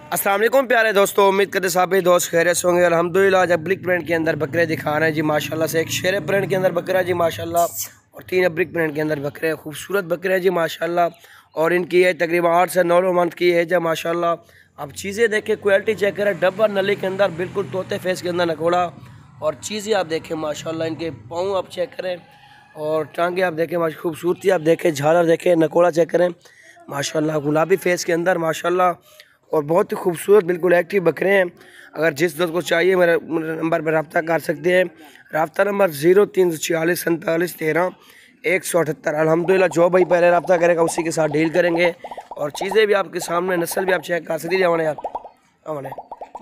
अस्सलाम वालेकुम प्यारे दोस्तों, उम्मीद करते साहब दोस्त खैरियत से होंगे। अल्हम्दुलिल्लाह आज अब्लिक प्रिंट के अंदर बकरे दिखा रहे हैं जी माशाल्लाह से। एक शेर प्रिंट के अंदर बकरा जी माशाल्लाह और 3 अब्लिक प्रिंट के अंदर बकरे, खूबसूरत बकरे हैं जी माशाल्लाह। और इनकी एज तकरीबन 8 से 9 मंथ की एज है माशाल्लाह। अब चीज़ें देखें, क्वालिटी चेक करें, डब्बा नली के अंदर बिल्कुल तोते फेस के अंदर नकोड़ा। और चीज़ें आप देखें माशाल्लाह, इनके पाँव आप चेक करें और टांगे आप देखें, खूबसूरती आप देखें, झालर देखें, नकोड़ा चेक करें माशाल्लाह, गुलाबी फेस के अंदर माशाल्लाह। और बहुत ही खूबसूरत बिल्कुल एक्टिव बकरे हैं। अगर जिस दोस्त को चाहिए मेरे नंबर पर रब्ता कर सकते हैं। रब्ता नंबर 0346 47 13 178। अल्हम्दुलिल्लाह जो भाई पहले रब्ता करेगा उसी के साथ डील करेंगे। और चीज़ें भी आपके सामने, नस्ल भी आप चेक कर सकते हैं यार हमारे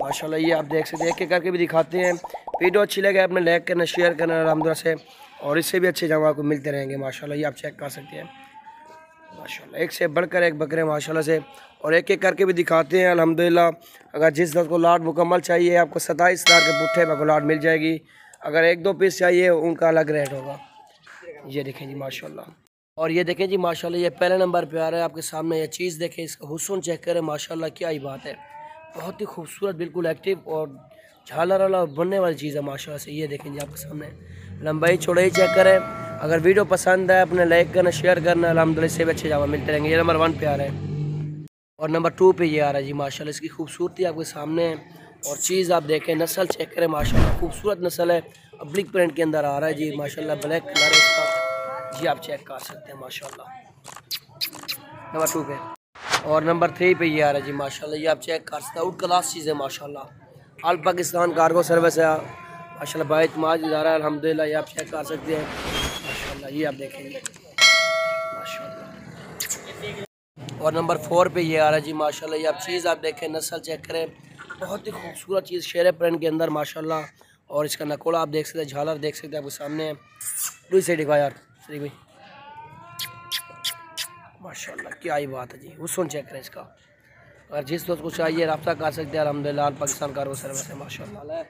माशाल्लाह। ये आप देख सकते हैं, एक एक करके भी दिखाते हैं। वीडियो अच्छी लगे आपने लाइक करना, शेयर करना अल्हम्दुलिल्लाह से। और इससे भी अच्छे जमा आपको मिलते रहेंगे माशाल्लाह। ये आप चेक कर सकते हैं माशाल्लाह, एक से बढ़कर एक बकरे माशाल्लाह से। और एक एक करके भी दिखाते हैं अल्हम्दुलिल्लाह। अगर जिस दस को लाट मुकम्मल चाहिए आपको 27,000 के पुट्ठे में लाट मिल जाएगी। अगर 1-2 पीस चाहिए उनका अलग रेट होगा। ये देखें जी माशाल्लाह। और ये देखें जी माशाल्लाह, ये पहले नंबर पे आ रहा है आपके सामने। ये चीज़ देखें, इसका हुस्न चेक करें माशाल्लाह, क्या ही बात है। बहुत ही खूबसूरत बिल्कुल एक्टिव और झालर वाला बनने वाली चीज़ है माशाल्लाह से। ये देखें जी आपके सामने, लंबाई चौड़ाई चेक करें। अगर वीडियो पसंद है अपने लाइक करना, शेयर करना अल्हम्दुलिल्लाह से भी अच्छे जमा मिलते रहेंगे। ये नंबर 1 पे आ रहा है और नंबर 2 पे ये आ रहा है जी माशाल्लाह। इसकी खूबसूरती आपके सामने है और चीज़ आप देखें, नस्ल चेक करें माशाल्लाह, खूबसूरत नस्ल है। अब्लिक प्रिंट के अंदर आ रहा है जी माशाल्लाह, ब्लैक कलर है इसका जी, आप चेक कर सकते हैं माशाल्लाह नंबर 2 पे। और नंबर 3 पे ये आ रहा है जी माशाल्लाह, ये आप चेक कर सकते हैं। आउट क्लास चीज़ है माशाल्लाह। ऑल पाकिस्तान कार्गो सर्विस है माशाल्लाह, बाइतमाद इदारा है अल्हम्दुलिल्लाह। ये आप चेक कर सकते हैं माशाल्लाह, ये आप देखेंगे माशाल्लाह। और नंबर 4 पे ये आ रहा है जी माशाल्लाह, ये आप चीज़ आप देखें, नस्ल चेक करें, बहुत ही खूबसूरत चीज़ शेर प्रिंट के अंदर माशाल्लाह। और इसका नकोड़ा आप देख सकते हैं, झालर देख सकते हैं आपके सामने। दूसरी साइड दिखा यार सही भाई माशाल्लाह, क्या ही बात है जी। हुस्न चेक करें इसका। अगर जिस दोस्त को चाहिए रब्ता कर सकते हैं अल्हम्दुलिल्लाह, पाकिस्तान कार्गो सर्विस है माशाल्लाह।